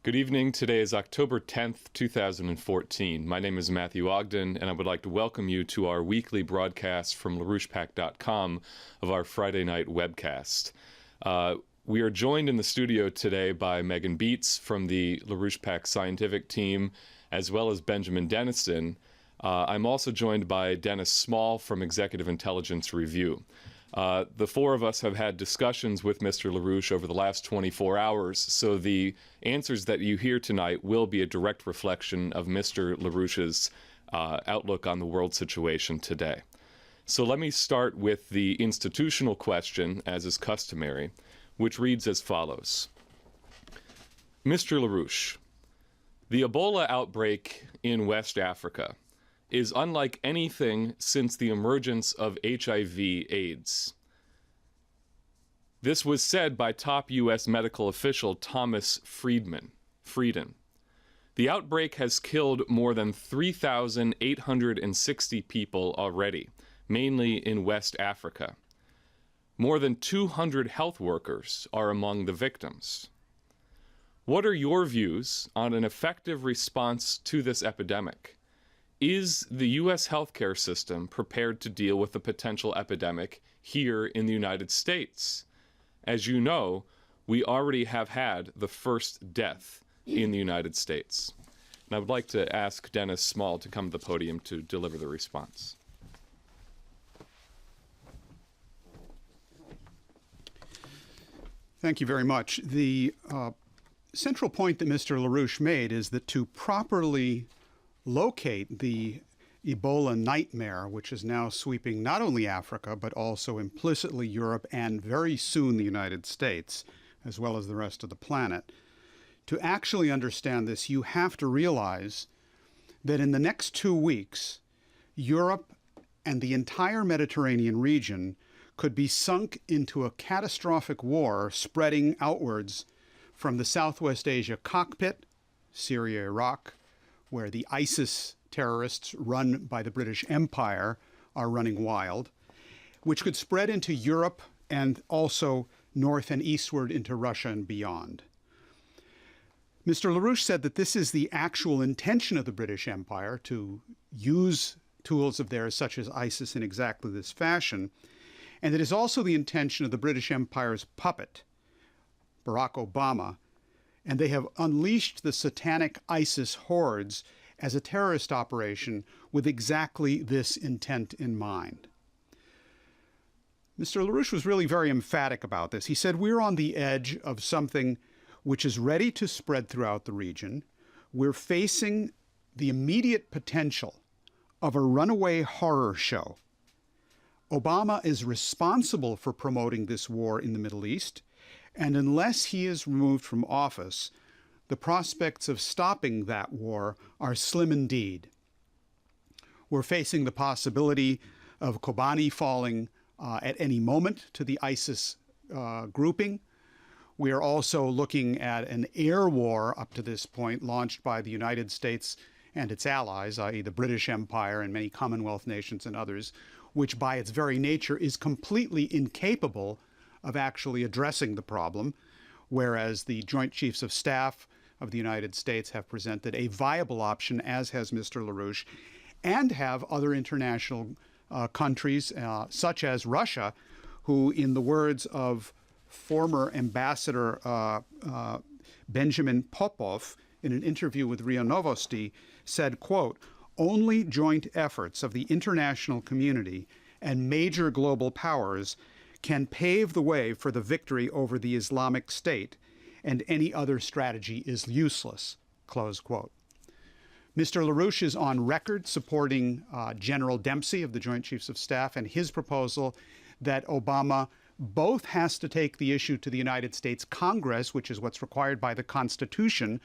Good evening. Today is October 10th, 2014. My name is Matthew Ogden, and I would like to welcome you to our weekly broadcast from LaRouchepack.com of our Friday night webcast. We are joined in the studio today by Megan Beats from the LaRouche Pack scientific team, as well as Benjamin Dennison. I'm also joined by Dennis Small from Executive Intelligence Review. The four of us have had discussions with Mr. LaRouche over the last 24 hours, so the answers that you hear tonight will be a direct reflection of Mr. LaRouche's outlook on the world situation today. So let me start with the institutional question, as is customary, which reads as follows. Mr. LaRouche, the Ebola outbreak in West Africa is unlike anything since the emergence of HIV/AIDS. This was said by top U.S. medical official Thomas Frieden. The outbreak has killed more than 3,860 people already, mainly in West Africa. More than 200 health workers are among the victims. What are your views on an effective response to this epidemic? Is the U.S. healthcare system prepared to deal with the potential epidemic here in the United States? As you know, we already have had the first death in the United States. And I would like to ask Dennis Small to come to the podium to deliver the response. Thank you very much. The central point that Mr. LaRouche made is that to properly locate the Ebola nightmare, which is now sweeping not only Africa, but also implicitly Europe and very soon the United States, as well as the rest of the planet. To actually understand this, you have to realize that in the next 2 weeks, Europe and the entire Mediterranean region could be sunk into a catastrophic war spreading outwards from the Southwest Asia cockpit, Syria, Iraq, where the ISIS terrorists run by the British Empire are running wild, which could spread into Europe and also north and eastward into Russia and beyond. Mr. LaRouche said that this is the actual intention of the British Empire to use tools of theirs such as ISIS in exactly this fashion, and it is also the intention of the British Empire's puppet, Barack Obama, and they have unleashed the satanic ISIS hordes as a terrorist operation with exactly this intent in mind. Mr. LaRouche was really very emphatic about this. He said, we're on the edge of something which is ready to spread throughout the region. We're facing the immediate potential of a runaway horror show. Obama is responsible for promoting this war in the Middle East, and unless he is removed from office, the prospects of stopping that war are slim indeed. We're facing the possibility of Kobani falling at any moment to the ISIS grouping. We are also looking at an air war up to this point launched by the United States and its allies, i.e. the British Empire and many Commonwealth nations and others, which by its very nature is completely incapable of actually addressing the problem, whereas the Joint Chiefs of Staff of the United States have presented a viable option, as has Mr. LaRouche, and have other international countries, such as Russia, who, in the words of former Ambassador Benjamin Popov, in an interview with RIA Novosti, said, quote, only joint efforts of the international community and major global powers can pave the way for the victory over the Islamic State, and any other strategy is useless, close quote. Mr. LaRouche is on record supporting General Dempsey of the Joint Chiefs of Staff and his proposal that Obama both has to take the issue to the United States Congress, which is what's required by the Constitution,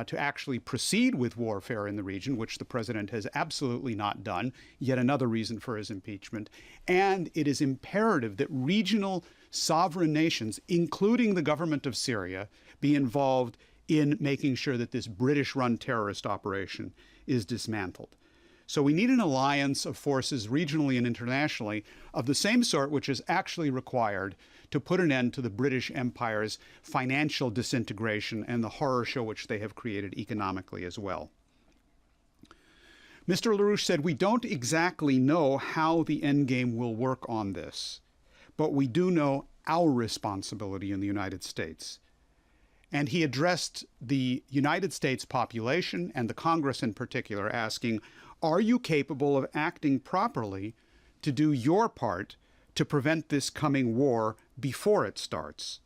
to actually proceed with warfare in the region, which the president has absolutely not done, yet another reason for his impeachment. And it is imperative that regional sovereign nations, including the government of Syria, be involved in making sure that this British-run terrorist operation is dismantled. So we need an alliance of forces regionally and internationally of the same sort which is actually required to put an end to the British Empire's financial disintegration and the horror show which they have created economically as well. Mr. LaRouche said, we don't exactly know how the endgame will work on this, but we do know our responsibility in the United States. And he addressed the United States population and the Congress in particular, asking, are you capable of acting properly to do your part to prevent this coming war before it starts?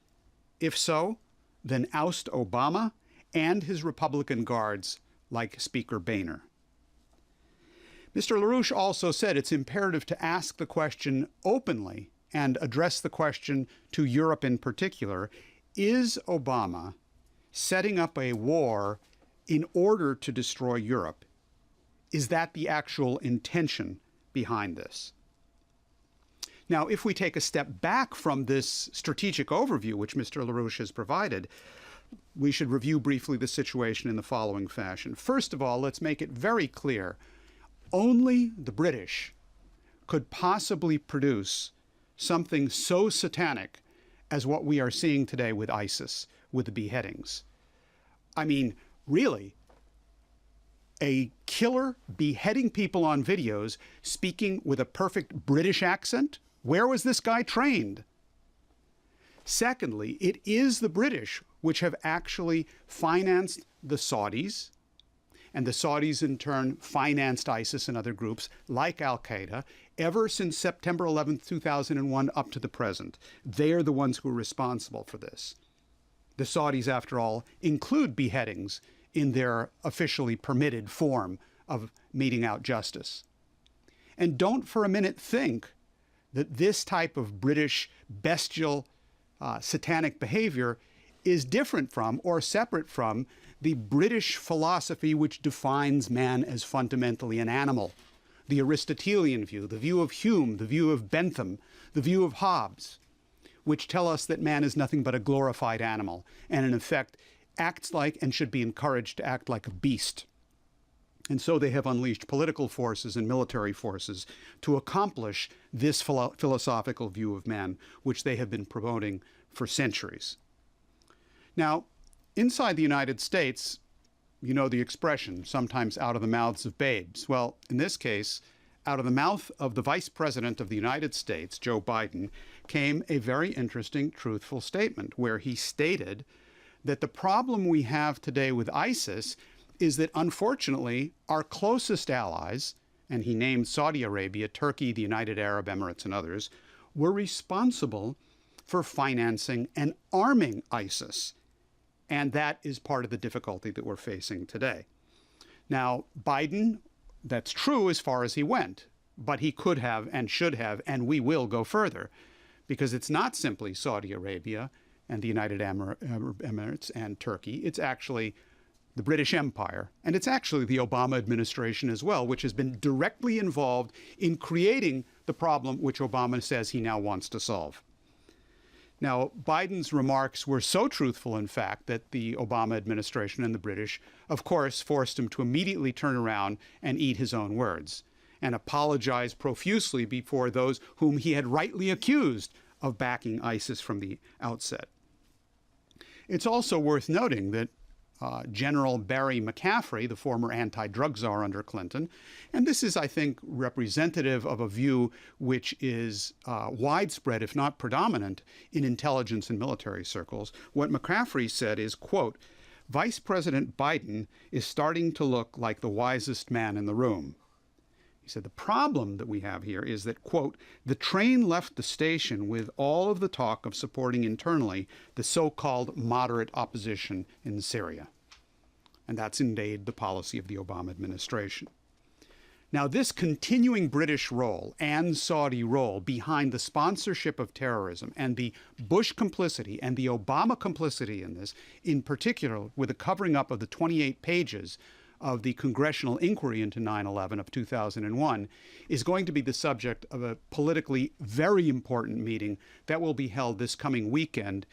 If so, then oust Obama and his Republican guards like Speaker Boehner. Mr. LaRouche also said it's imperative to ask the question openly and address the question to Europe in particular, is Obama setting up a war in order to destroy Europe? Is that the actual intention behind this? Now, if we take a step back from this strategic overview which Mr. LaRouche has provided, we should review briefly the situation in the following fashion. First of all, let's make it very clear, only the British could possibly produce something so satanic as what we are seeing today with ISIS, with the beheadings. I mean, really, a killer beheading people on videos, speaking with a perfect British accent? Where was this guy trained? Secondly, it is the British which have actually financed the Saudis, and the Saudis in turn financed ISIS and other groups like Al-Qaeda ever since September 11th, 2001 up to the present. They are the ones who are responsible for this. The Saudis, after all, include beheadings in their officially permitted form of meting out justice. And don't for a minute think that this type of British bestial satanic behavior is different from or separate from the British philosophy which defines man as fundamentally an animal. The Aristotelian view, the view of Hume, the view of Bentham, the view of Hobbes, which tell us that man is nothing but a glorified animal and in effect acts like and should be encouraged to act like a beast. And so they have unleashed political forces and military forces to accomplish this philosophical view of man, which they have been promoting for centuries. Now, inside the United States, you know the expression, sometimes out of the mouths of babes. Well, in this case, out of the mouth of the Vice President of the United States, Joe Biden, came a very interesting, truthful statement where he stated that the problem we have today with ISIS is that, unfortunately, our closest allies, and he named Saudi Arabia, Turkey, the United Arab Emirates, and others, were responsible for financing and arming ISIS. And that is part of the difficulty that we're facing today. Now, Biden, that's true as far as he went, but he could have and should have, and we will go further, because it's not simply Saudi Arabia and the United Arab Emirates and Turkey. It's actually the British Empire, and it's actually the Obama administration as well, which has been directly involved in creating the problem which Obama says he now wants to solve. Now, Biden's remarks were so truthful, in fact, that the Obama administration and the British, of course, forced him to immediately turn around and eat his own words and apologize profusely before those whom he had rightly accused of backing ISIS from the outset. It's also worth noting that General Barry McCaffrey, the former anti-drug czar under Clinton, and this is, I think, representative of a view which is widespread, if not predominant, in intelligence and military circles. What McCaffrey said is, quote, "Vice President Biden is starting to look like the wisest man in the room." He said the problem that we have here is that, quote, "the train left the station with all of the talk of supporting internally the so-called moderate opposition in Syria." And that's indeed the policy of the Obama administration. Now, this continuing British role and Saudi role behind the sponsorship of terrorism and the Bush complicity and the Obama complicity in this, in particular with the covering up of the 28 pages of the congressional inquiry into 9/11 of 2001, is going to be the subject of a politically very important meeting that will be held this coming weekend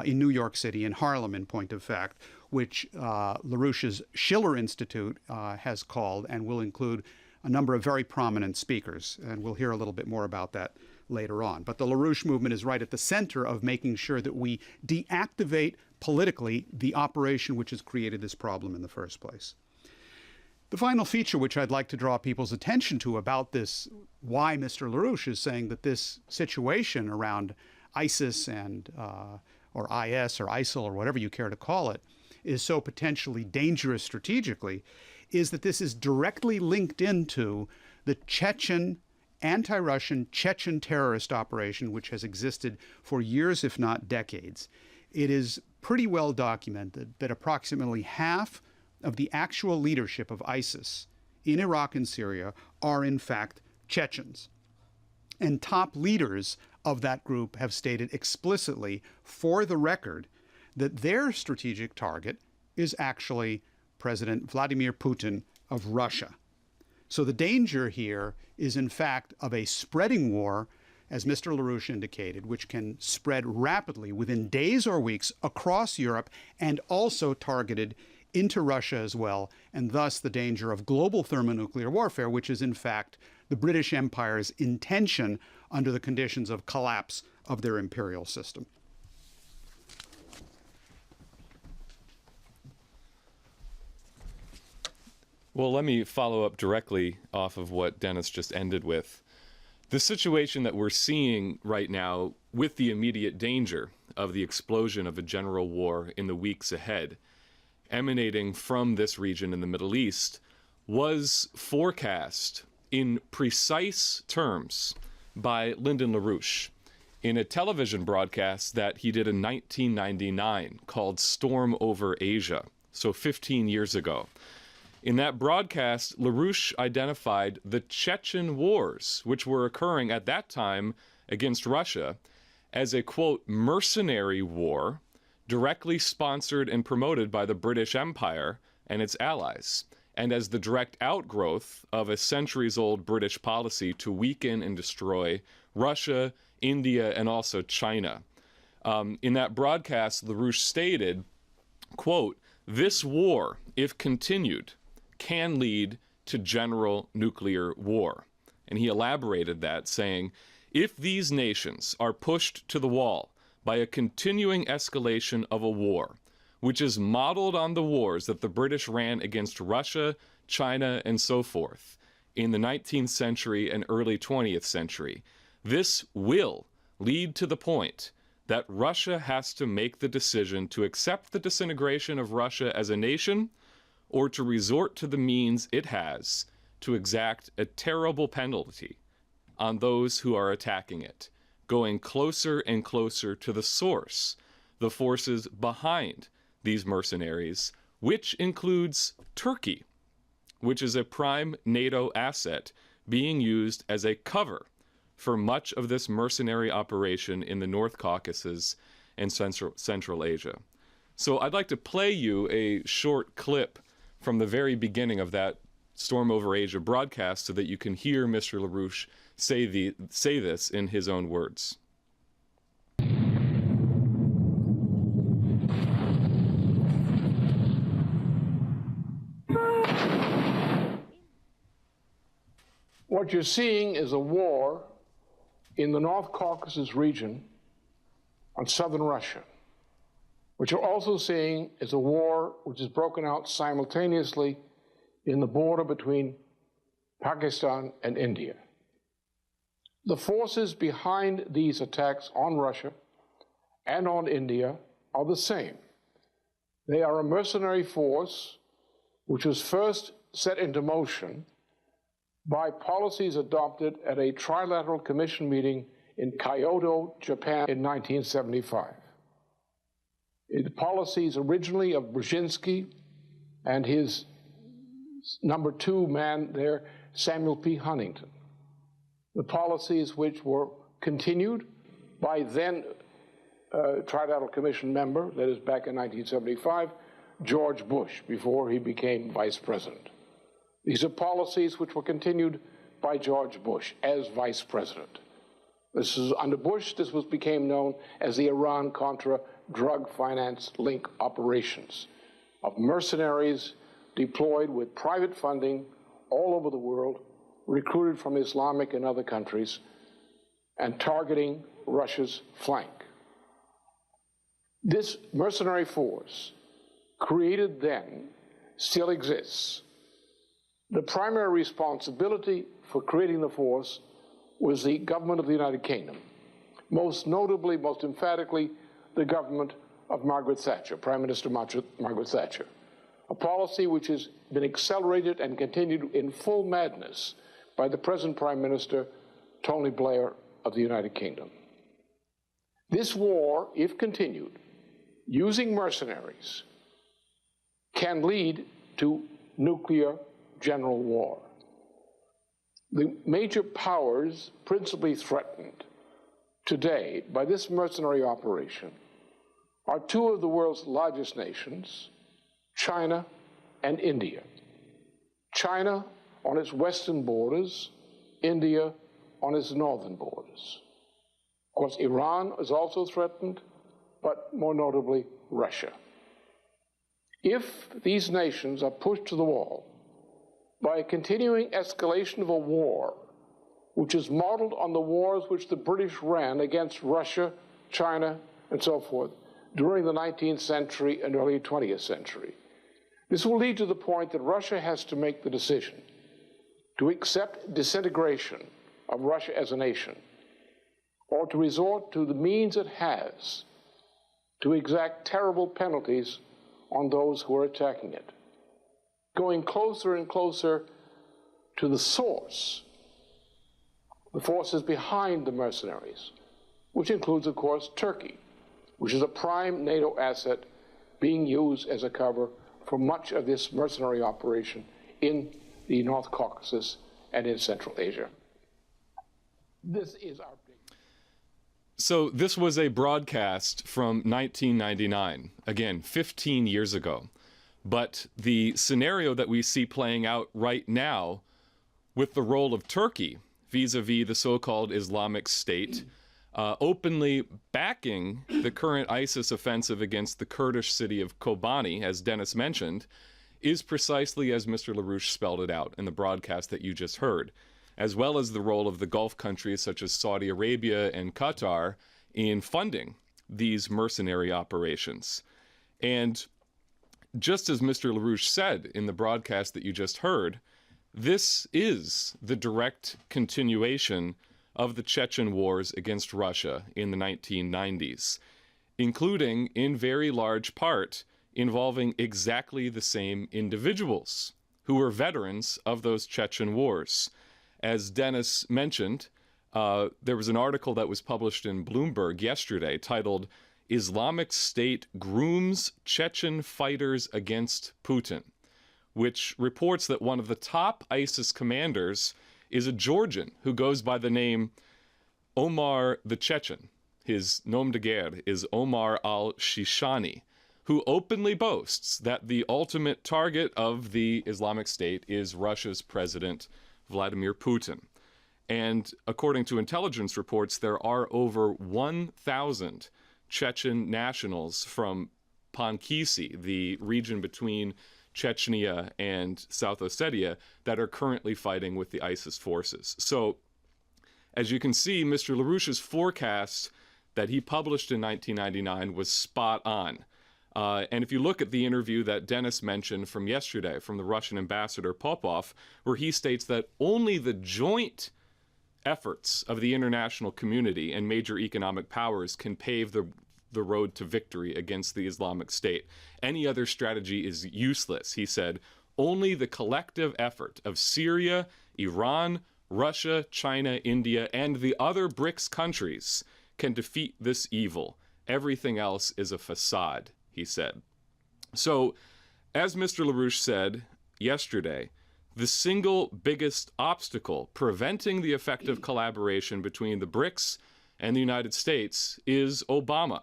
in New York City, in Harlem, in point of fact, which LaRouche's Schiller Institute has called and will include a number of very prominent speakers, and we'll hear a little bit more about that later on. But the LaRouche movement is right at the center of making sure that we deactivate politically the operation which has created this problem in the first place. The final feature which I'd like to draw people's attention to about this, why Mr. LaRouche is saying that this situation around ISIS and or IS or ISIL or whatever you care to call it is so potentially dangerous strategically, is that this is directly linked into the Chechen, anti-Russian Chechen terrorist operation, which has existed for years, if not decades. It is pretty well documented that approximately half of the actual leadership of ISIS in Iraq and Syria are in fact Chechens. And top leaders of that group have stated explicitly, for the record, that their strategic target is actually President Vladimir Putin of Russia. So the danger here is in fact of a spreading war, as Mr. LaRouche indicated, which can spread rapidly within days or weeks across Europe and also targeted into Russia as well, and thus the danger of global thermonuclear warfare, which is in fact the British Empire's intention under the conditions of collapse of their imperial system. Well, let me follow up directly off of what Dennis just ended with. The situation that we're seeing right now, with the immediate danger of the explosion of a general war in the weeks ahead, emanating from this region in the Middle East, was forecast in precise terms by Lyndon Larouche in a television broadcast that he did in 1999 called Storm Over Asia, so 15 years ago. In that broadcast, LaRouche identified the Chechen wars, which were occurring at that time against Russia, as a, quote, mercenary war directly sponsored and promoted by the British Empire and its allies, and as the direct outgrowth of a centuries-old British policy to weaken and destroy Russia, India, and also China. In that broadcast, LaRouche stated, quote, "This war, if continued, can lead to general nuclear war." And he elaborated that, saying, "If these nations are pushed to the wall by a continuing escalation of a war, which is modeled on the wars that the British ran against Russia, China, and so forth in the 19th century and early 20th century, this will lead to the point that Russia has to make the decision to accept the disintegration of Russia as a nation, or to resort to the means it has to exact a terrible penalty on those who are attacking it, going closer and closer to the source, the forces behind these mercenaries, which includes Turkey, which is a prime NATO asset being used as a cover for much of this mercenary operation in the North Caucasus and Central Asia." So I'd like to play you a short clip from the very beginning of that Storm Over Asia broadcast so that you can hear Mr. LaRouche say this in his own words. What you're seeing is a war in the North Caucasus region on southern Russia. What you're also seeing is a war which is broken out simultaneously in the border between Pakistan and India. The forces behind these attacks on Russia and on India are the same. They are a mercenary force which was first set into motion by policies adopted at a trilateral commission meeting in Kyoto, Japan in 1975. The policies originally of Brzezinski and his number two man there, Samuel P. Huntington. The policies which were continued by then Trilateral Commission member, that is back in 1975, George Bush, before he became vice president. These are policies which were continued by George Bush as vice president. This is under Bush, this became known as the Iran-Contra drug finance link operations of mercenaries deployed with private funding all over the world recruited from Islamic and other countries and targeting Russia's flank. This mercenary force, created then, still exists. The primary responsibility for creating the force was the government of the United Kingdom, most notably, most emphatically, the government of Margaret Thatcher, Prime Minister Margaret Thatcher, a policy which has been accelerated and continued in full madness by the present Prime Minister, Tony Blair of the United Kingdom. This war, if continued, using mercenaries, can lead to nuclear general war. The major powers principally threatened today by this mercenary operation are two of the world's largest nations, China and India. China on its western borders, India on its northern borders. Of course, Iran is also threatened, but more notably, Russia. If these nations are pushed to the wall by a continuing escalation of a war, which is modeled on the wars which the British ran against Russia, China, and so forth during the 19th century and early 20th century, this will lead to the point that Russia has to make the decision to accept disintegration of Russia as a nation, or to resort to the means it has to exact terrible penalties on those who are attacking it, going closer and closer to the source, the forces behind the mercenaries, which includes, of course, Turkey, which is a prime NATO asset being used as a cover for much of this mercenary operation in the North Caucasus and in Central Asia. This is our big... So this was a broadcast from 1999, again, 15 years ago. But the scenario that we see playing out right now with the role of Turkey vis-a-vis the so-called Islamic State, openly backing the current ISIS offensive against the Kurdish city of Kobani, as Dennis mentioned, is precisely as Mr. LaRouche spelled it out in the broadcast that you just heard, as well as the role of the Gulf countries such as Saudi Arabia and Qatar in funding these mercenary operations. And just as Mr. LaRouche said in the broadcast that you just heard, this is the direct continuation of the Chechen wars against Russia in the 1990s, including, in very large part, involving exactly the same individuals who were veterans of those Chechen wars. As Dennis mentioned, there was an article that was published in Bloomberg yesterday titled, "Islamic State Grooms Chechen Fighters Against Putin," which reports that one of the top ISIS commanders is a Georgian who goes by the name Omar the Chechen. His nom de guerre is Omar al-Shishani, who openly boasts that the ultimate target of the Islamic State is Russia's President Vladimir Putin. And according to intelligence reports, there are over 1,000 Chechen nationals from Pankisi, the region between Chechnya and South Ossetia, that are currently fighting with the ISIS forces. So, as you can see, Mr. LaRouche's forecast that he published in 1999 was spot on. And if you look at the interview that Dennis mentioned from yesterday from the Russian ambassador Popov, where he states that only the joint efforts of the international community and major economic powers can pave the road to victory against the Islamic State. Any other strategy is useless, he said. Only the collective effort of Syria, Iran, Russia, China, India, and the other BRICS countries can defeat this evil. Everything else is a facade, he said. So, as Mr. LaRouche said yesterday, the single biggest obstacle preventing the effective collaboration between the BRICS and the United States is Obama.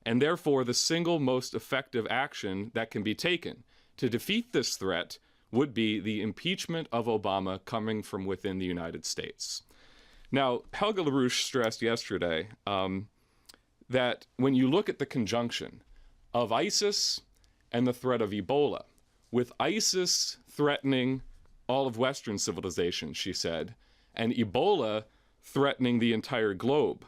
And therefore, the single most effective action that can be taken to defeat this threat would be the impeachment of Obama coming from within the United States. Now, Helga LaRouche stressed yesterday that when you look at the conjunction of ISIS and the threat of Ebola, with ISIS threatening all of Western civilization, she said, and Ebola threatening the entire globe.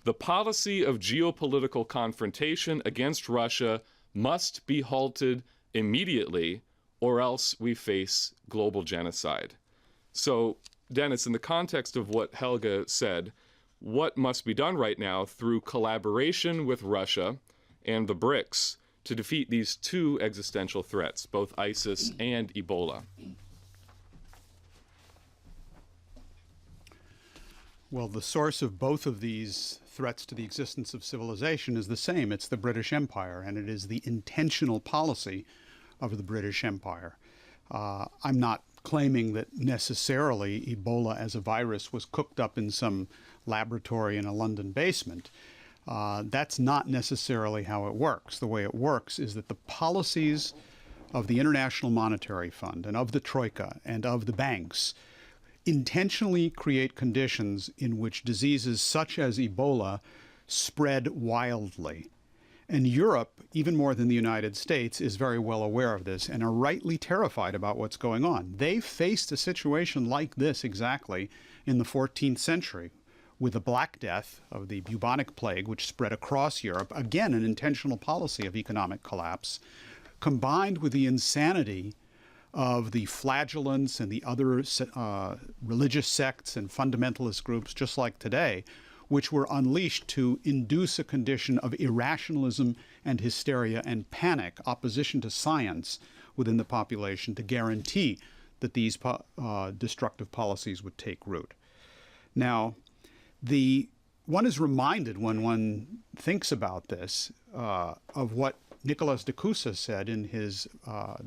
The policy of geopolitical confrontation against Russia must be halted immediately, or else we face global genocide. So, Dennis, in the context of what Helga said, what must be done right now through collaboration with Russia and the BRICS to defeat these two existential threats, both ISIS and Ebola? Well, the source of both of these threats to the existence of civilization is the same. It's the British Empire, and it is the intentional policy of the British Empire. I'm not claiming that necessarily Ebola as a virus was cooked up in some laboratory in a London basement. That's not necessarily how it works. The way it works is that the policies of the International Monetary Fund and of the Troika and of the banks intentionally create conditions in which diseases such as Ebola spread wildly. And Europe, even more than the United States, is very well aware of this and are rightly terrified about what's going on. They faced a situation like this exactly in the 14th century with the Black Death of the bubonic plague, which spread across Europe, again, an intentional policy of economic collapse, combined with the insanity of the flagellants and the other religious sects and fundamentalist groups, just like today, which were unleashed to induce a condition of irrationalism and hysteria and panic, opposition to science within the population to guarantee that these destructive policies would take root. Now, one is reminded when one thinks about this of what Nicholas de Cusa said in his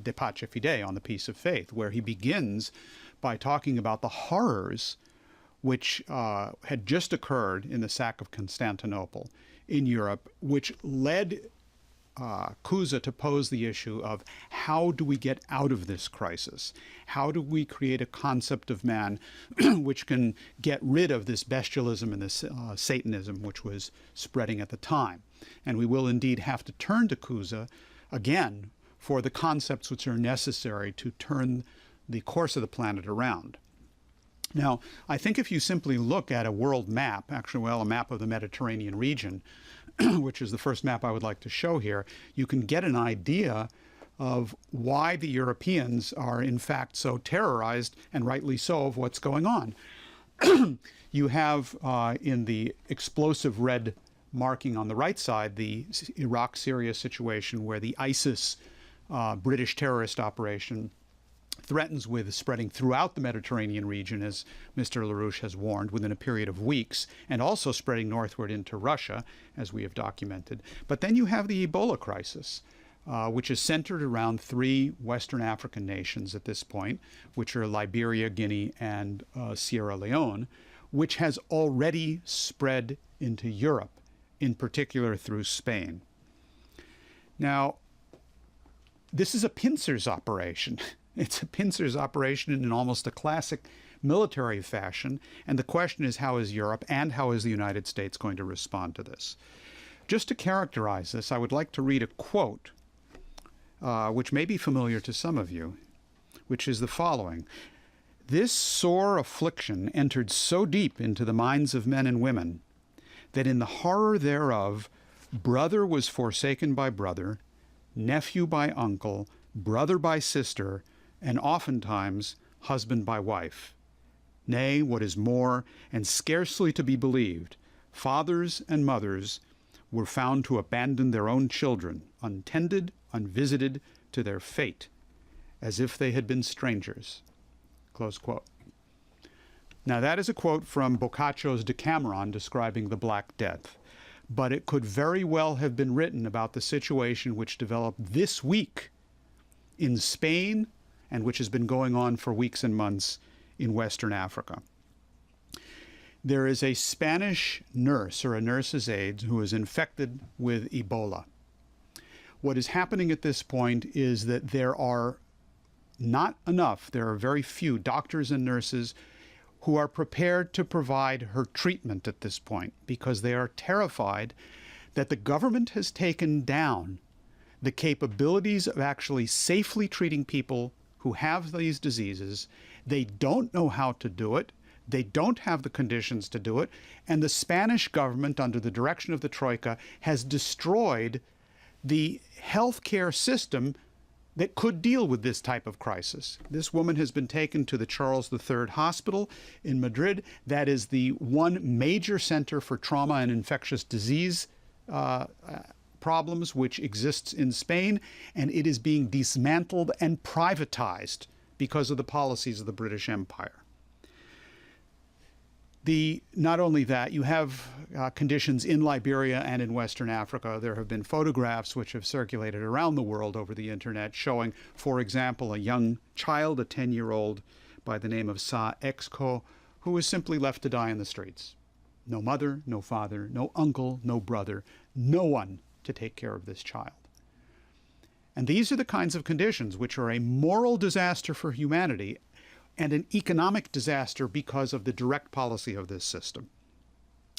De Pace Fide, on the Peace of Faith, where he begins by talking about the horrors which had just occurred in the sack of Constantinople in Europe, which led Cusa to pose the issue of how do we get out of this crisis? How do we create a concept of man which can get rid of this bestialism and this Satanism which was spreading at the time? And we will indeed have to turn to Cusa again for the concepts which are necessary to turn the course of the planet around. Now, I think if you simply look at a world map, actually, well, a map of the Mediterranean region, which is the first map I would like to show here, you can get an idea of why the Europeans are in fact so terrorized, and rightly so, of what's going on. You have in the explosive red marking on the right side the Iraq-Syria situation where the ISIS British terrorist operation threatens with spreading throughout the Mediterranean region, as Mr. LaRouche has warned, within a period of weeks, and also spreading northward into Russia, as we have documented. But then you have the Ebola crisis, which is centered around three Western African nations at this point, which are Liberia, Guinea, and Sierra Leone, which has already spread into Europe, in particular through Spain. Now, this is a pincers operation. It's a pincers operation in almost a classic military fashion, and the question is, how is Europe and how is the United States going to respond to this? Just to characterize this, I would like to read a quote, which may be familiar to some of you, which is the following. "This sore affliction entered so deep into the minds of men and women that in the horror thereof brother was forsaken by brother, nephew by uncle, brother by sister, and oftentimes husband by wife. Nay, what is more, and scarcely to be believed, fathers and mothers were found to abandon their own children, untended, unvisited, to their fate, as if they had been strangers." Close quote. Now, that is a quote from Boccaccio's Decameron describing the Black Death, but it could very well have been written about the situation which developed this week in Spain and which has been going on for weeks and months in Western Africa. There is a Spanish nurse or a nurse's aide who is infected with Ebola. What is happening at this point is that there are very few doctors and nurses who are prepared to provide her treatment at this point because they are terrified that the government has taken down the capabilities of actually safely treating people who who have these diseases. They don't know how to do it. They don't have the conditions to do it. And the Spanish government, under the direction of the Troika, has destroyed the healthcare system that could deal with this type of crisis. This woman has been taken to the Charles III Hospital in Madrid. That is the one major center for trauma and infectious disease problems which exists in Spain, and it is being dismantled and privatized because of the policies of the British Empire. Not only that, you have conditions in Liberia and in Western Africa. There have been photographs which have circulated around the world over the internet showing, for example, a young child, a 10-year-old by the name of Sa Exco, who was simply left to die in the streets. No mother, no father, no uncle, no brother, no one to take care of this child. And these are the kinds of conditions which are a moral disaster for humanity and an economic disaster because of the direct policy of this system.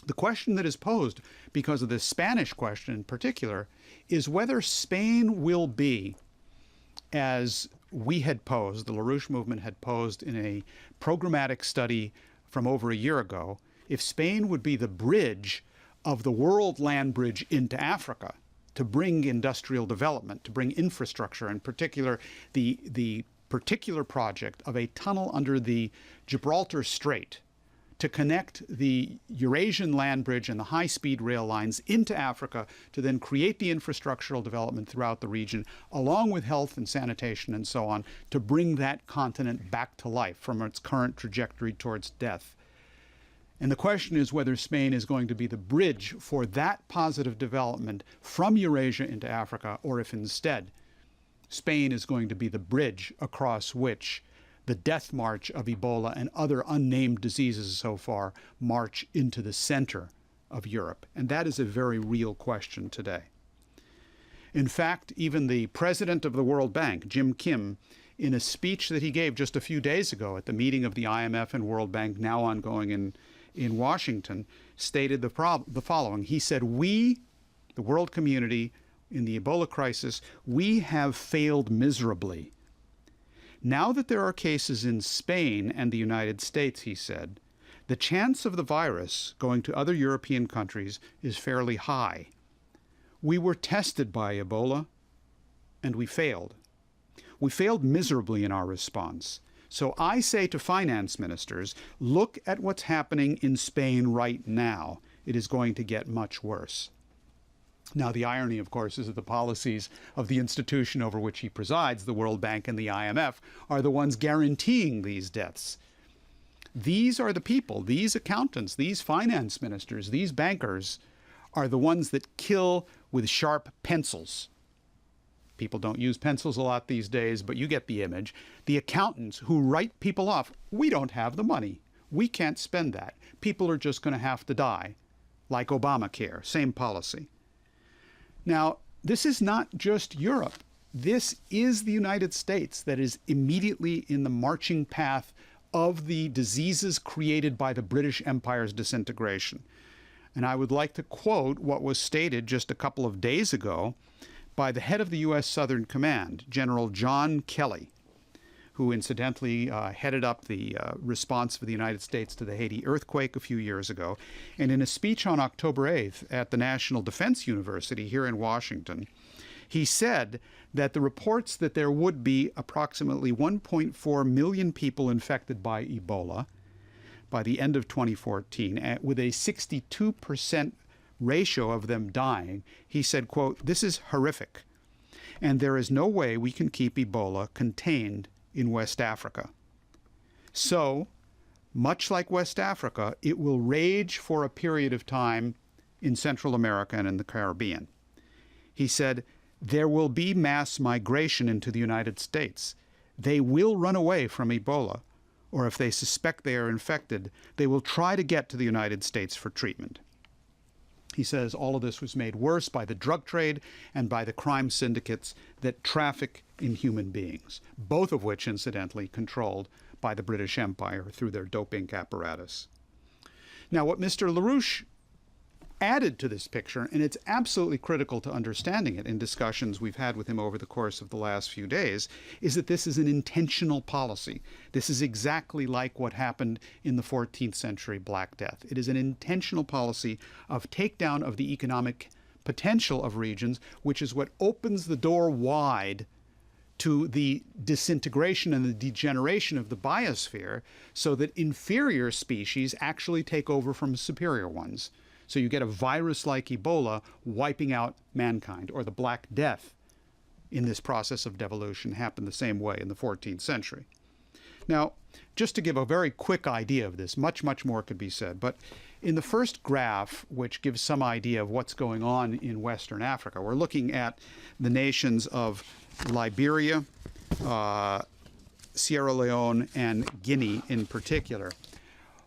The question that is posed because of this Spanish question in particular is whether Spain will be, as we had posed, the LaRouche movement had posed in a programmatic study from over a year ago, if Spain would be the bridge of the world land bridge into Africa to bring industrial development, to bring infrastructure, in particular the particular project of a tunnel under the Gibraltar Strait to connect the Eurasian land bridge and the high-speed rail lines into Africa to then create the infrastructural development throughout the region, along with health and sanitation and so on, to bring that continent back to life from its current trajectory towards death. And the question is whether Spain is going to be the bridge for that positive development from Eurasia into Africa, or if instead Spain is going to be the bridge across which the death march of Ebola and other unnamed diseases so far march into the center of Europe. And that is a very real question today. In fact, even the president of the World Bank, Jim Kim, in a speech that he gave just a few days ago at the meeting of the IMF and World Bank now ongoing in Washington, stated the following. He said, "We, the world community, in the Ebola crisis, we have failed miserably. Now that there are cases in Spain and the United States," he said, "the chance of the virus going to other European countries is fairly high. We were tested by Ebola, and we failed. We failed miserably in our response. So I say to finance ministers, look at what's happening in Spain right now. It is going to get much worse." Now, the irony, of course, is that the policies of the institution over which he presides, the World Bank and the IMF, are the ones guaranteeing these deaths. These are the people, these accountants, these finance ministers, these bankers are the ones that kill with sharp pencils. People don't use pencils a lot these days, but you get the image. The accountants who write people off, we don't have the money. We can't spend that. People are just going to have to die. Like Obamacare, same policy. Now, this is not just Europe. This is the United States that is immediately in the marching path of the diseases created by the British Empire's disintegration. And I would like to quote what was stated just a couple of days ago by the head of the U.S. Southern Command, General John Kelly, who incidentally headed up the response for the United States to the Haiti earthquake a few years ago. And in a speech on October 8th at the National Defense University here in Washington, he said that the reports that there would be approximately 1.4 million people infected by Ebola by the end of 2014, with a 62% ratio of them dying, he said, quote, "This is horrific, and there is no way we can keep Ebola contained in West Africa. So, much like West Africa, it will rage for a period of time in Central America and in the Caribbean." He said, "There will be mass migration into the United States. They will run away from Ebola, or if they suspect they are infected, they will try to get to the United States for treatment." He says all of this was made worse by the drug trade and by the crime syndicates that traffic in human beings, both of which, incidentally, controlled by the British Empire through their dope ink apparatus. Now, what Mr. LaRouche added to this picture, and it's absolutely critical to understanding it in discussions we've had with him over the course of the last few days, is that this is an intentional policy. This is exactly like what happened in the 14th century Black Death. It is an intentional policy of takedown of the economic potential of regions, which is what opens the door wide to the disintegration and the degeneration of the biosphere, so that inferior species actually take over from superior ones. So you get a virus like Ebola wiping out mankind, or the Black Death in this process of devolution happened the same way in the 14th century. Now, just to give a very quick idea of this, much more could be said, but in the first graph, which gives some idea of what's going on in Western Africa, we're looking at the nations of Liberia, Sierra Leone, and Guinea in particular.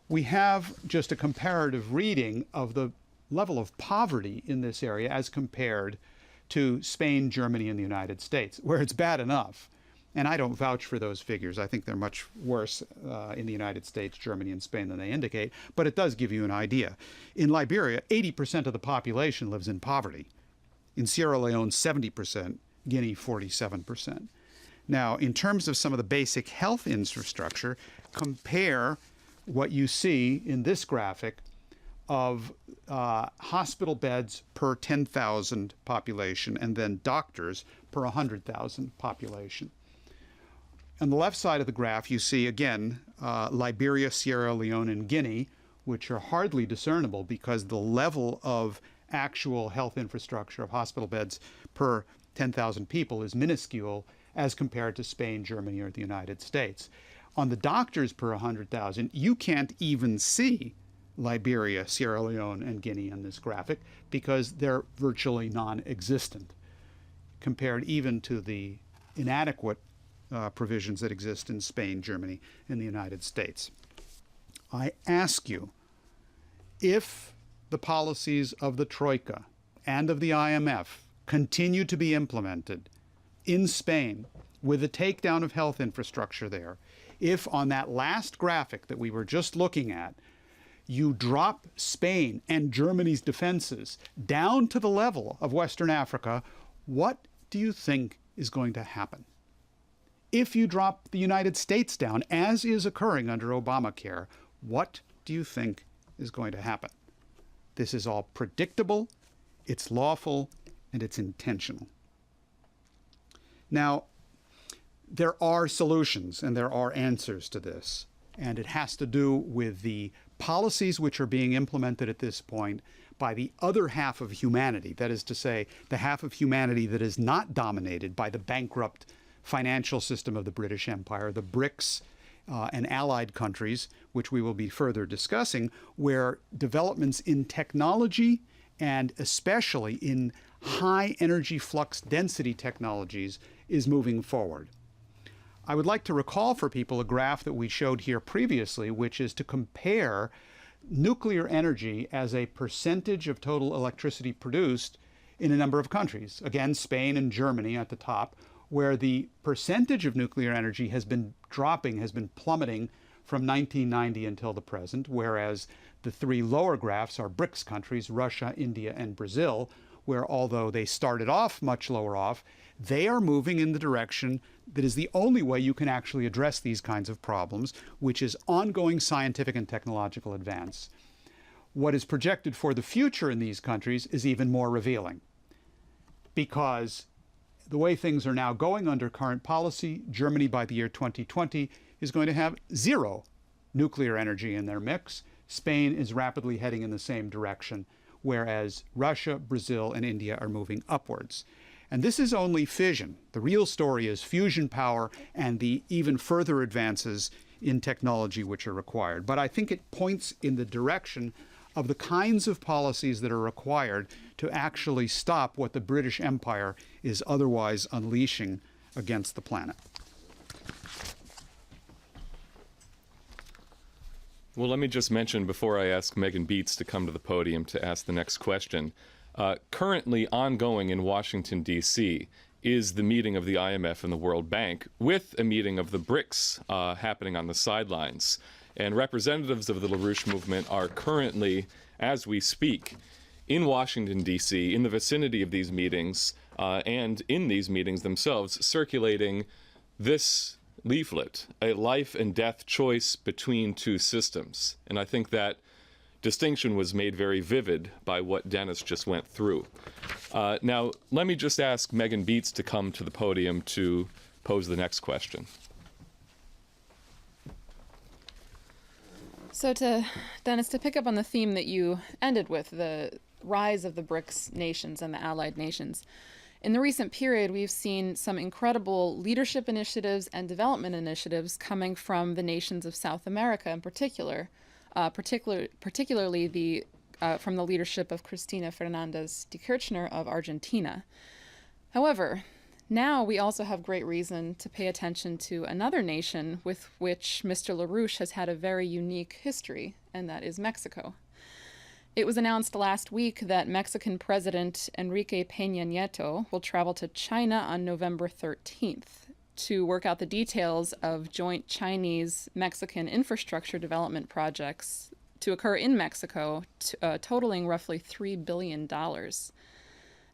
We have just a comparative reading of the level of poverty in this area as compared to Spain, Germany, and the United States, where it's bad enough. And I don't vouch for those figures. I think they're much worse in the United States, Germany, and Spain than they indicate, but it does give you an idea. In Liberia, 80% of the population lives in poverty. In Sierra Leone, 70%, Guinea, 47%. Now, in terms of some of the basic health infrastructure, compare what you see in this graphic of hospital beds per 10,000 population, and then doctors per 100,000 population. On the left side of the graph, you see, again, Liberia, Sierra Leone, and Guinea, which are hardly discernible because the level of actual health infrastructure of hospital beds per 10,000 people is minuscule as compared to Spain, Germany, or the United States. On the doctors per 100,000, you can't even see Liberia, Sierra Leone, and Guinea in this graphic because they're virtually non-existent compared even to the inadequate provisions that exist in Spain, Germany, and the United States. I ask you, if the policies of the Troika and of the IMF continue to be implemented in Spain with the takedown of health infrastructure there, if on that last graphic that we were just looking at, you drop Spain and Germany's defenses down to the level of Western Africa, what do you think is going to happen? If you drop the United States down, as is occurring under Obamacare, what do you think is going to happen? This is all predictable, it's lawful, and it's intentional. Now, there are solutions and there are answers to this, and it has to do with the policies which are being implemented at this point by the other half of humanity, that is to say, the half of humanity that is not dominated by the bankrupt financial system of the British Empire, the BRICS and allied countries, which we will be further discussing, where developments in technology and especially in high energy flux density technologies is moving forward. I would like to recall for people a graph that we showed here previously, which is to compare nuclear energy as a percentage of total electricity produced in a number of countries. Again, Spain and Germany at the top, where the percentage of nuclear energy has been dropping, has been plummeting from 1990 until the present, whereas the three lower graphs are BRICS countries, Russia, India, and Brazil, where although they started off much lower off, they are moving in the direction that is the only way you can actually address these kinds of problems, which is ongoing scientific and technological advance. What is projected for the future in these countries is even more revealing, because the way things are now going under current policy, Germany by the year 2020 is going to have zero nuclear energy in their mix. Spain is rapidly heading in the same direction, whereas Russia, Brazil, and India are moving upwards. And this is only fission. The real story is fusion power and the even further advances in technology which are required. But I think it points in the direction of the kinds of policies that are required to actually stop what the British Empire is otherwise unleashing against the planet. Well, let me just mention before I ask Megan Beats to come to the podium to ask the next question. Currently ongoing in Washington, D.C. is the meeting of the IMF and the World Bank with a meeting of the BRICS happening on the sidelines. And representatives of the LaRouche movement are currently, as we speak, in Washington, D.C., in the vicinity of these meetings, and in these meetings themselves, circulating this leaflet, a life and death choice between two systems. And I think that distinction was made very vivid by what Dennis just went through. Now, let me just ask Megan Beats to come to the podium to pose the next question. So Dennis, to pick up on the theme that you ended with, the rise of the BRICS nations and the allied nations, in the recent period, we've seen some incredible leadership initiatives and development initiatives coming from the nations of South America in particular, particularly from the leadership of Cristina Fernandez de Kirchner of Argentina. However, now we also have great reason to pay attention to another nation with which Mr. LaRouche has had a very unique history, and that is Mexico. It was announced last week that Mexican President Enrique Peña Nieto will travel to China on November 13th to work out the details of joint Chinese-Mexican infrastructure development projects to occur in Mexico, totaling roughly $3 billion.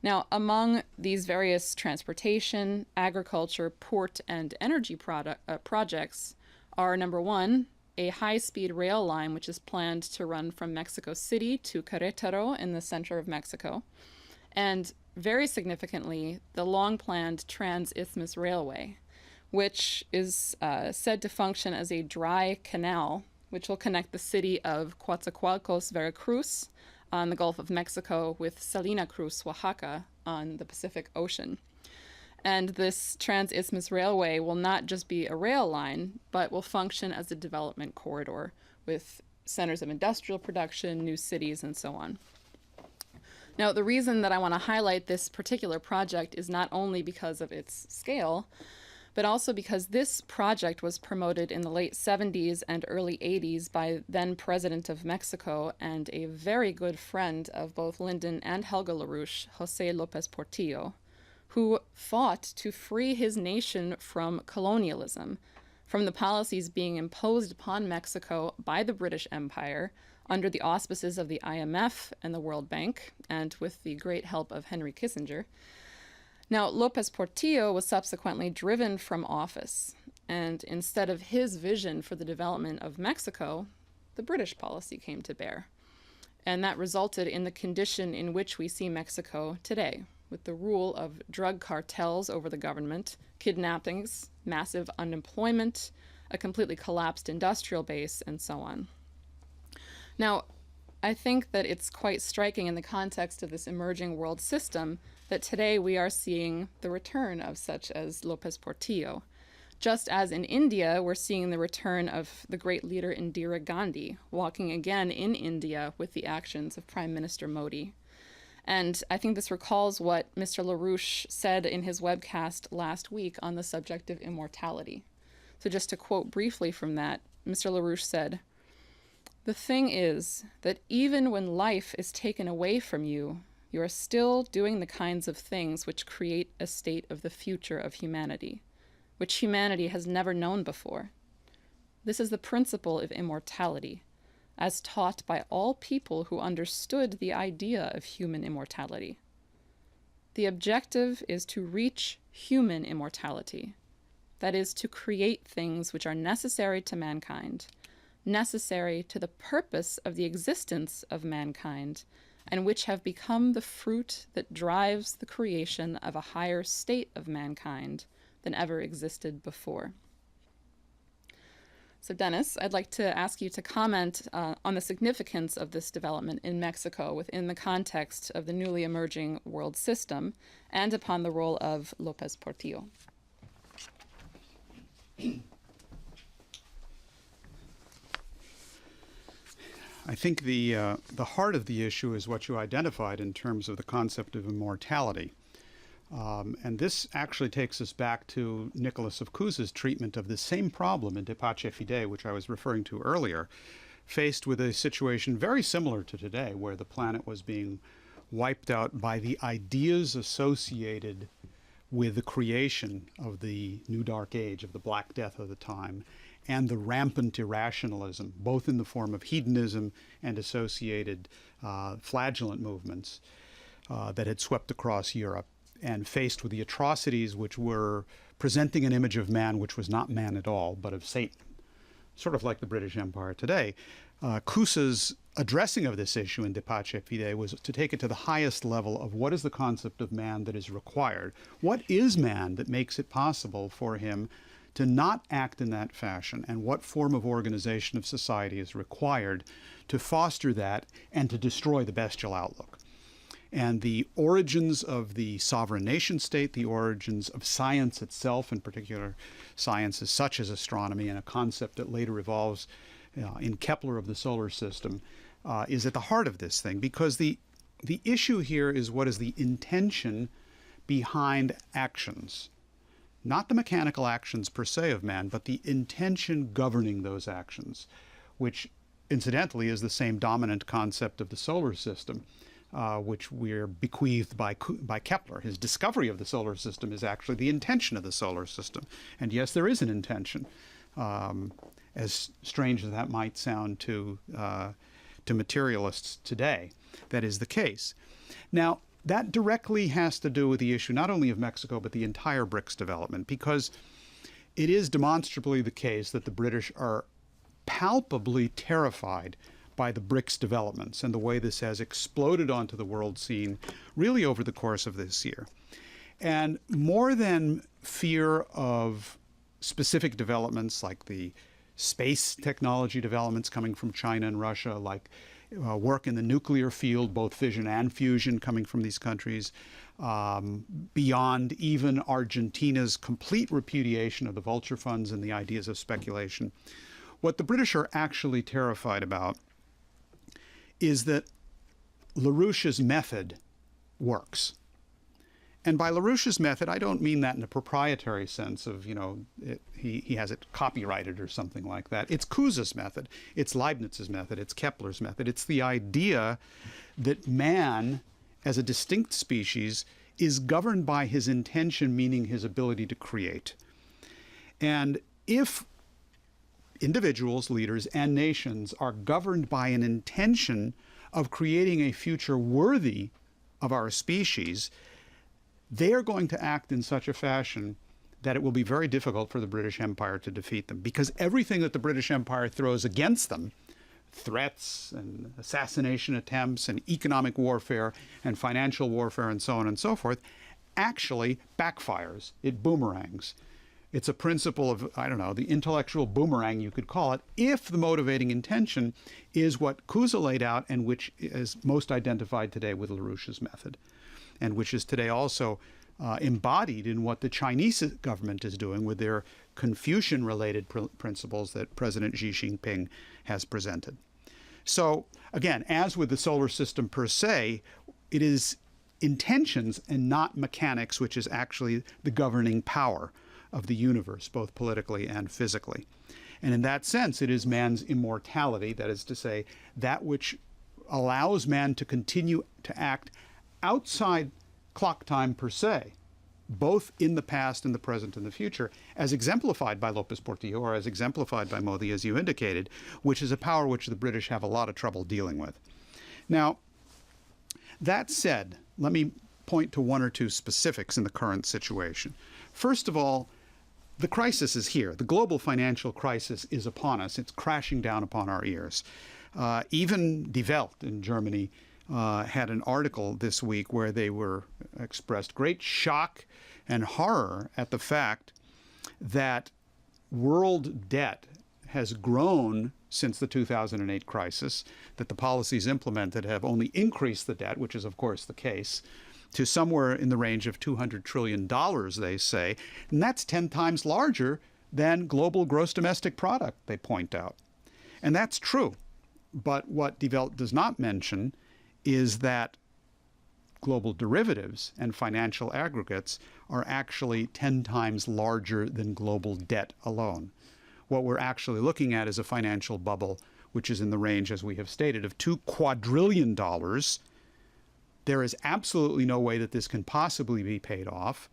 Now, among these various transportation, agriculture, port, and energy projects are, number one, a high-speed rail line which is planned to run from Mexico City to Querétaro in the center of Mexico, and very significantly, the long-planned Trans-Isthmus Railway, which is said to function as a dry canal which will connect the city of Coatzacoalcos, Veracruz, on the Gulf of Mexico with Salina Cruz, Oaxaca, on the Pacific Ocean. And this Trans-Isthmus Railway will not just be a rail line, but will function as a development corridor with centers of industrial production, new cities, and so on. Now, the reason that I want to highlight this particular project is not only because of its scale, but also because this project was promoted in the late 70s and early 80s by then President of Mexico and a very good friend of both Lyndon and Helga LaRouche, José López Portillo, who fought to free his nation from colonialism, from the policies being imposed upon Mexico by the British Empire under the auspices of the IMF and the World Bank, and with the great help of Henry Kissinger. Now, López Portillo was subsequently driven from office, and instead of his vision for the development of Mexico, the British policy came to bear. And that resulted in the condition in which we see Mexico today, with the rule of drug cartels over the government, kidnappings, massive unemployment, a completely collapsed industrial base, and so on. Now, I think that it's quite striking in the context of this emerging world system that today we are seeing the return of such as López Portillo. Just as in India, we're seeing the return of the great leader Indira Gandhi, walking again in India with the actions of Prime Minister Modi. And I think this recalls what Mr. LaRouche said in his webcast last week on the subject of immortality. So just to quote briefly from that, Mr. LaRouche said, "The thing is that even when life is taken away from you, you are still doing the kinds of things which create a state of the future of humanity, which humanity has never known before. This is the principle of immortality, as taught by all people who understood the idea of human immortality. The objective is to reach human immortality, that is, to create things which are necessary to mankind, necessary to the purpose of the existence of mankind, and which have become the fruit that drives the creation of a higher state of mankind than ever existed before." So Dennis, I'd like to ask you to comment on the significance of this development in Mexico within the context of the newly emerging world system and upon the role of López Portillo. I think the heart of the issue is what you identified in terms of the concept of immortality. And this actually takes us back to Nicholas of Cusa's treatment of the same problem in De Pace Fide, which I was referring to earlier, faced with a situation very similar to today, where the planet was being wiped out by the ideas associated with the creation of the New Dark Age, of the Black Death of the time, and the rampant irrationalism, both in the form of hedonism and associated flagellant movements that had swept across Europe, and faced with the atrocities which were presenting an image of man which was not man at all, but of Satan, sort of like the British Empire today. Cusa's addressing of this issue in De Pace Fide was to take it to the highest level of what is the concept of man that is required. What is man that makes it possible for him to not act in that fashion, and what form of organization of society is required to foster that and to destroy the bestial outlook. And the origins of the sovereign nation state, the origins of science itself, in particular sciences such as astronomy, and a concept that later evolves in Kepler of the solar system, is at the heart of this thing, because the issue here is what is the intention behind actions. Not the mechanical actions per se of man, but the intention governing those actions, which incidentally is the same dominant concept of the solar system, which we're bequeathed by Kepler. His discovery of the solar system is actually the intention of the solar system. And yes, there is an intention, as strange as that might sound to materialists today. That is the case. Now, that directly has to do with the issue not only of Mexico, but the entire BRICS development, because it is demonstrably the case that the British are palpably terrified by the BRICS developments and the way this has exploded onto the world scene really over the course of this year. And more than fear of specific developments like the space technology developments coming from China and Russia, like work in the nuclear field, both fission and fusion coming from these countries, beyond even Argentina's complete repudiation of the vulture funds and the ideas of speculation. What the British are actually terrified about is that LaRouche's method works. And by LaRouche's method, I don't mean that in a proprietary sense of, he has it copyrighted or something like that. It's Cusa's method. It's Leibniz's method. It's Kepler's method. It's the idea that man, as a distinct species, is governed by his intention, meaning his ability to create. And if individuals, leaders, and nations are governed by an intention of creating a future worthy of our species, they are going to act in such a fashion that it will be very difficult for the British Empire to defeat them, because everything that the British Empire throws against them, threats and assassination attempts and economic warfare and financial warfare and so on and so forth, actually backfires. It boomerangs. It's a principle of, the intellectual boomerang, you could call it, if the motivating intention is what Cusa laid out and which is most identified today with LaRouche's method, and which is today also embodied in what the Chinese government is doing with their Confucian-related principles that President Xi Jinping has presented. So, again, as with the solar system per se, it is intentions and not mechanics which is actually the governing power of the universe, both politically and physically. And in that sense, it is man's immortality, that is to say, that which allows man to continue to act outside clock time per se, both in the past and the present and the future, as exemplified by Lopez Portillo or as exemplified by Modi, as you indicated, which is a power which the British have a lot of trouble dealing with. Now, that said, let me point to one or two specifics in the current situation. First of all, the crisis is here. The global financial crisis is upon us. It's crashing down upon our ears. Even Die Welt in Germany had an article this week where they expressed great shock and horror at the fact that world debt has grown since the 2008 crisis, that the policies implemented have only increased the debt, which is of course the case, to somewhere in the range of $200 trillion, they say. And that's 10 times larger than global gross domestic product, they point out. And that's true. But what Die Welt does not mention is that global derivatives and financial aggregates are actually 10 times larger than global debt alone. What we're actually looking at is a financial bubble, which is in the range, as we have stated, of $2 quadrillion. There is absolutely no way that this can possibly be paid off.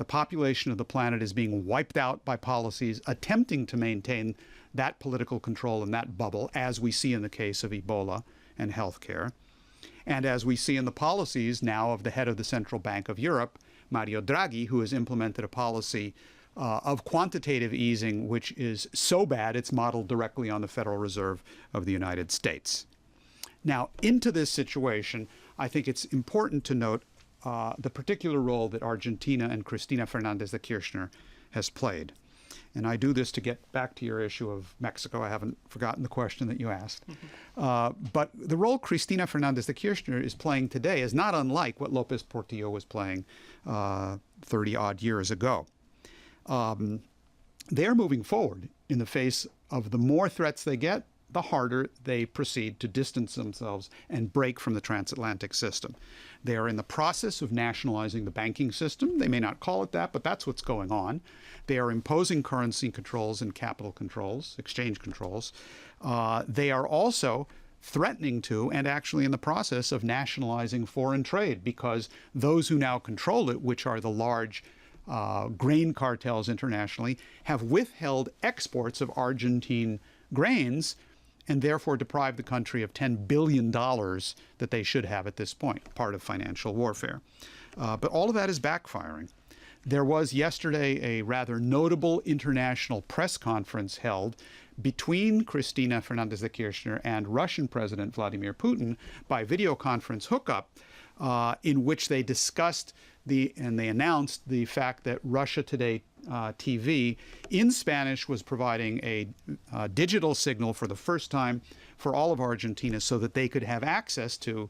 The population of the planet is being wiped out by policies attempting to maintain that political control in that bubble, as we see in the case of Ebola and healthcare. And as we see in the policies now of the head of the Central Bank of Europe, Mario Draghi, who has implemented a policy of quantitative easing, which is so bad it's modeled directly on the Federal Reserve of the United States. Now, into this situation, I think it's important to note the particular role that Argentina and Cristina Fernández de Kirchner has played. And I do this to get back to your issue of Mexico. I haven't forgotten the question that you asked. But the role Cristina Fernández de Kirchner is playing today is not unlike what López Portillo was playing 30-odd years ago. They're moving forward in the face of the more threats they get, the harder they proceed to distance themselves and break from the transatlantic system. They are in the process of nationalizing the banking system. They may not call it that, but that's what's going on. They are imposing currency controls and capital controls, exchange controls. They are also threatening to, and actually in the process of, nationalizing foreign trade, because those who now control it, which are the large grain cartels internationally, have withheld exports of Argentine grains and therefore deprived the country of $10 billion that they should have at this point, part of financial warfare. But all of that is backfiring. There was yesterday a rather notable international press conference held between Cristina Fernández de Kirchner and Russian President Vladimir Putin by video conference hookup, in which they discussed and they announced the fact that Russia Today TV in Spanish was providing a digital signal for the first time for all of Argentina so that they could have access to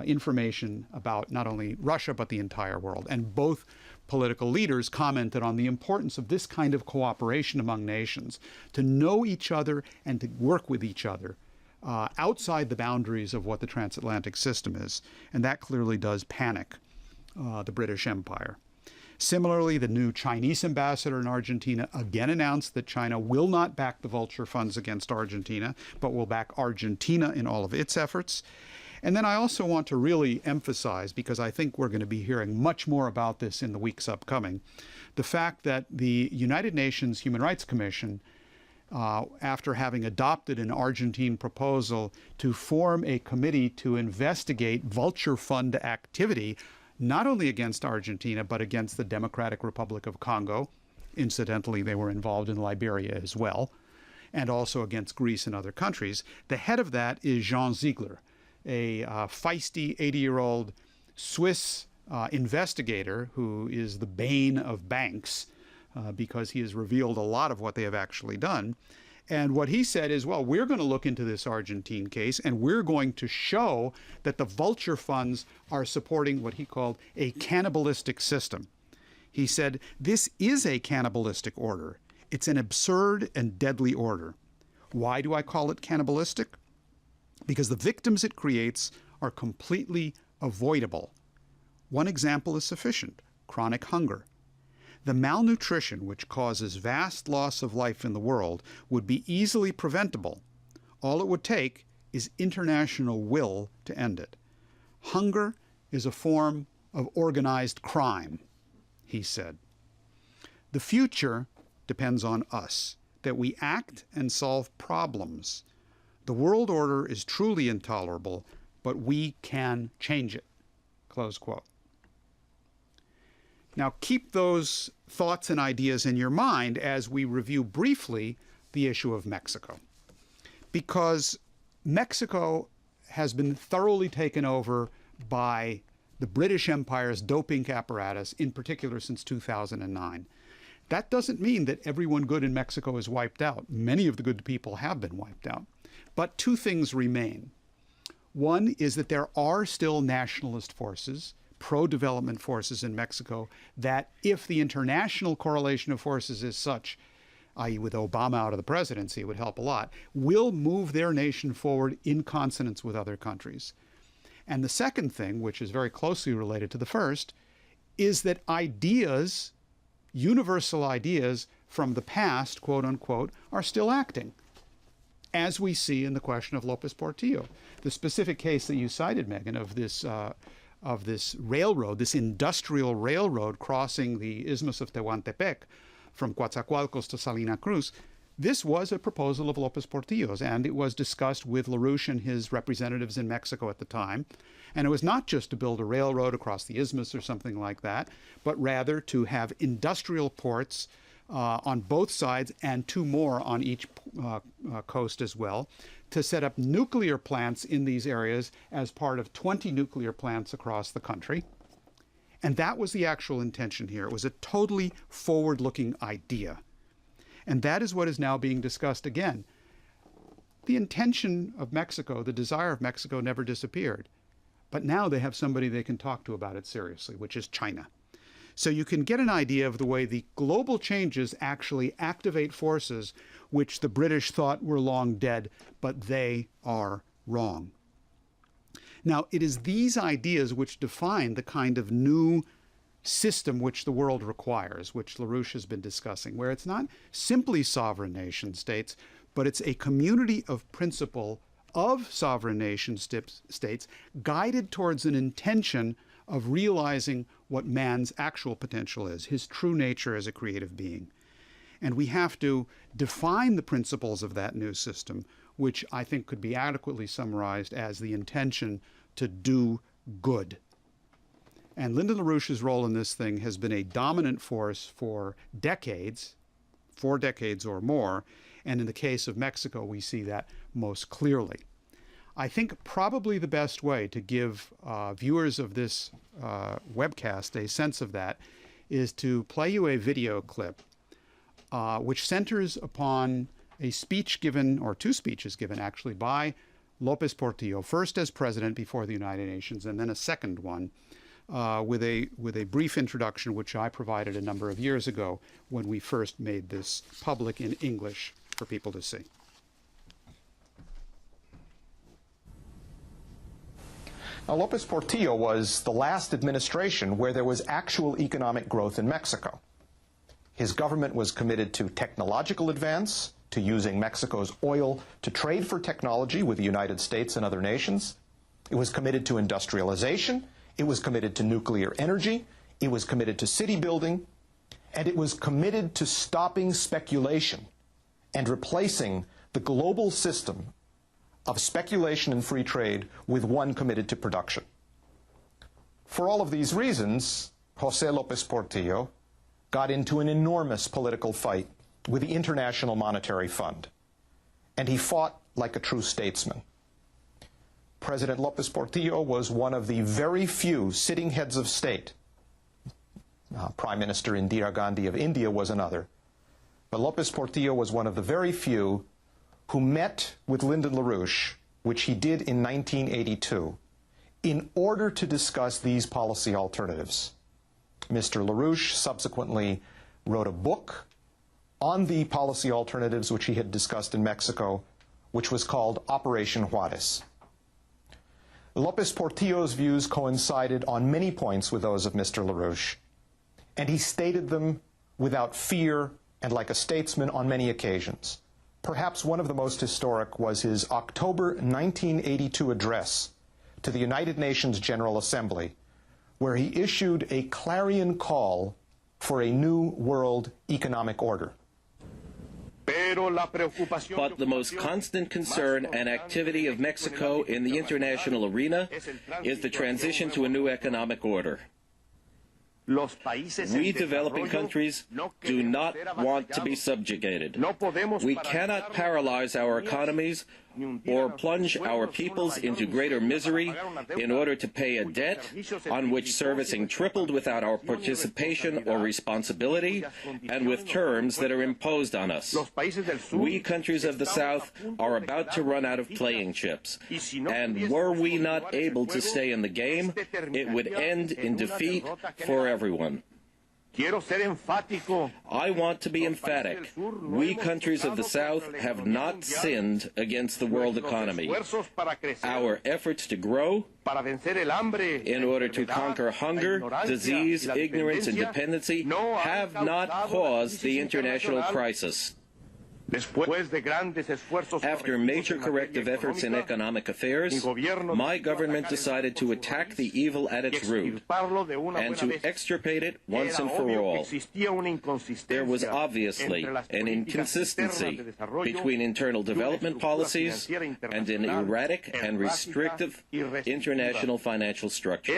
information about not only Russia but the entire world. And both political leaders commented on the importance of this kind of cooperation among nations, to know each other and to work with each other outside the boundaries of what the transatlantic system is. And that clearly does panic the British Empire. Similarly, the new Chinese ambassador in Argentina again announced that China will not back the vulture funds against Argentina, but will back Argentina in all of its efforts. And then I also want to really emphasize, because I think we're going to be hearing much more about this in the weeks upcoming, the fact that the United Nations Human Rights Commission, after having adopted an Argentine proposal to form a committee to investigate vulture fund activity, not only against Argentina, but against the Democratic Republic of Congo. Incidentally, they were involved in Liberia as well, and also against Greece and other countries. The head of that is Jean Ziegler, a feisty 80-year-old Swiss investigator who is the bane of banks because he has revealed a lot of what they have actually done. And what he said is, well, we're going to look into this Argentine case and we're going to show that the vulture funds are supporting what he called a cannibalistic system. He said, this is a cannibalistic order. It's an absurd and deadly order. Why do I call it cannibalistic? Because the victims it creates are completely avoidable. One example is sufficient: chronic hunger. The malnutrition, which causes vast loss of life in the world, would be easily preventable. All it would take is international will to end it. Hunger is a form of organized crime, he said. The future depends on us, that we act and solve problems. The world order is truly intolerable, but we can change it. Close quote. Now, keep those thoughts and ideas in your mind as we review briefly the issue of Mexico, because Mexico has been thoroughly taken over by the British Empire's doping apparatus, in particular since 2009. That doesn't mean that everyone good in Mexico is wiped out. Many of the good people have been wiped out. But two things remain. One is that there are still nationalist forces, pro-development forces in Mexico, that if the international correlation of forces is such, i.e. with Obama out of the presidency, it would help a lot, will move their nation forward in consonance with other countries. And the second thing, which is very closely related to the first, is that ideas, universal ideas from the past, quote unquote, are still acting, as we see in the question of López Portillo. The specific case that you cited, Megan, of this this railroad, this industrial railroad crossing the Isthmus of Tehuantepec from Coatzacoalcos to Salina Cruz, this was a proposal of López Portillo's, and it was discussed with LaRouche and his representatives in Mexico at the time. And it was not just to build a railroad across the isthmus or something like that, but rather to have industrial ports on both sides and 2 more on each coast as well, to set up nuclear plants in these areas as part of 20 nuclear plants across the country. And that was the actual intention here. It was a totally forward-looking idea. And that is what is now being discussed again. The intention of Mexico, the desire of Mexico, never disappeared. But now they have somebody they can talk to about it seriously, which is China. So you can get an idea of the way the global changes actually activate forces which the British thought were long dead, but they are wrong. Now, it is these ideas which define the kind of new system which the world requires, which LaRouche has been discussing, where it's not simply sovereign nation states, but it's a community of principle of sovereign nation states guided towards an intention of realizing what man's actual potential is, his true nature as a creative being. And we have to define the principles of that new system, which I think could be adequately summarized as the intention to do good. And Lyndon Larouche's role in this thing has been a dominant force for decades, 4 decades or more, and in the case of Mexico, we see that most clearly. I think probably the best way to give viewers of this webcast a sense of that is to play you a video clip which centers upon a speech given, or 2 speeches given actually, by López Portillo, first as president before the United Nations, and then a second one with a brief introduction which I provided a number of years ago when we first made this public in English for people to see. Now, López Portillo was the last administration where there was actual economic growth in Mexico. His government was committed to technological advance, to using Mexico's oil to trade for technology with the United States and other nations. It was committed to industrialization. It was committed to nuclear energy. It was committed to city building. And it was committed to stopping speculation and replacing the global system of speculation and free trade with one committed to production. For all of these reasons, José López Portillo got into an enormous political fight with the International Monetary Fund, and he fought like a true statesman. President López Portillo was one of the very few sitting heads of state. Prime Minister Indira Gandhi of India was another. But López Portillo was one of the very few who met with Lyndon Larouche, which he did in 1982, in order to discuss these policy alternatives. Mr. Larouche subsequently wrote a book on the policy alternatives which he had discussed in Mexico, which was called Operation Juárez. López Portillo's views coincided on many points with those of Mr. Larouche, and he stated them without fear and like a statesman on many occasions. Perhaps one of the most historic was his October 1982 address to the United Nations General Assembly, where he issued a clarion call for a new world economic order. But the most constant concern and activity of Mexico in the international arena is the transition to a new economic order. We developing countries do not want to be subjugated. We cannot paralyze our economies or plunge our peoples into greater misery in order to pay a debt on which servicing tripled without our participation or responsibility and with terms that are imposed on us. We countries of the South are about to run out of playing chips, and were we not able to stay in the game, it would end in defeat for everyone. I want to be emphatic. We countries of the South have not sinned against the world economy. Our efforts to grow in order to conquer hunger, disease, ignorance, and dependency have not caused the international crisis. After major corrective efforts in economic affairs, my government decided to attack the evil at its root and to extirpate it once and for all. There was obviously an inconsistency between internal development policies and an erratic and restrictive international financial structure.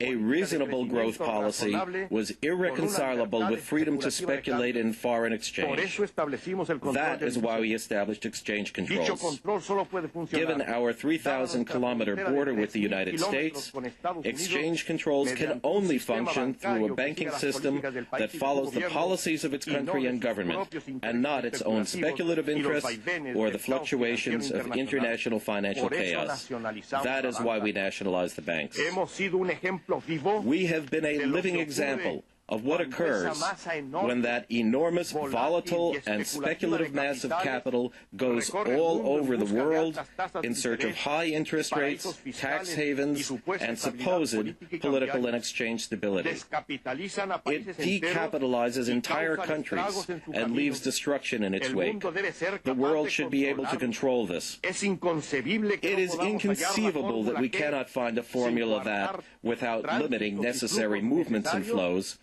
A reasonable growth policy was irreconcilable with freedom to speculate in foreign exchange. That is why we established exchange controls. Given our 3,000-kilometer border with the United States, exchange controls can only function through a banking system that follows the policies of its country and government, and not its own speculative interests or the fluctuations of international financial chaos. That is why we nationalized the banks. We have been a living example of what occurs when that enormous, volatile, and speculative mass of capital goes all over the world in search of high interest rates, tax havens, and supposed political and exchange stability. It decapitalizes entire countries and leaves destruction in its wake. The world should be able to control this. It is inconceivable that we cannot find a formula that, without limiting necessary movements and flows,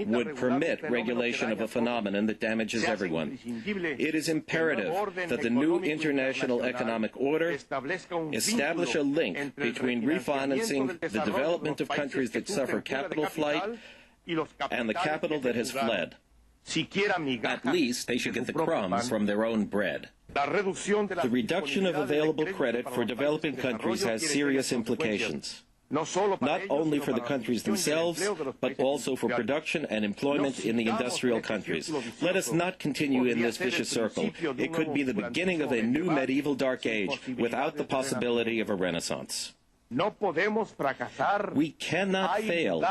would permit regulation of a phenomenon that damages everyone. It is imperative that the new international economic order establish a link between refinancing the development of countries that suffer capital flight and the capital that has fled. At least they should get the crumbs from their own bread. The reduction of available credit for developing countries has serious implications, not only for the countries themselves, but also for production and employment in the industrial countries. Let us not continue in this vicious circle. It could be the beginning of a new medieval dark age without the possibility of a renaissance. We cannot fail.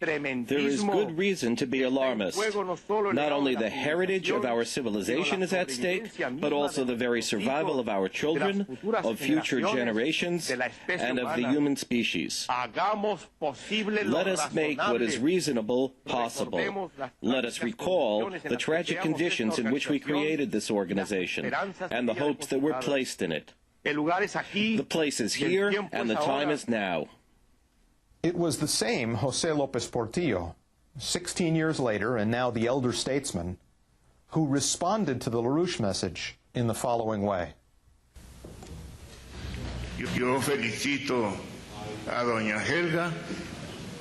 There is good reason to be alarmist. Not only the heritage of our civilization is at stake, but also the very survival of our children, of future generations, and of the human species. Let us make what is reasonable possible. Let us recall the tragic conditions in which we created this organization and the hopes that were placed in it. The place is here, and the time is now. It was the same José López Portillo, 16 years later, and now the elder statesman, who responded to the LaRouche message in the following way. Yo felicito a doña Helga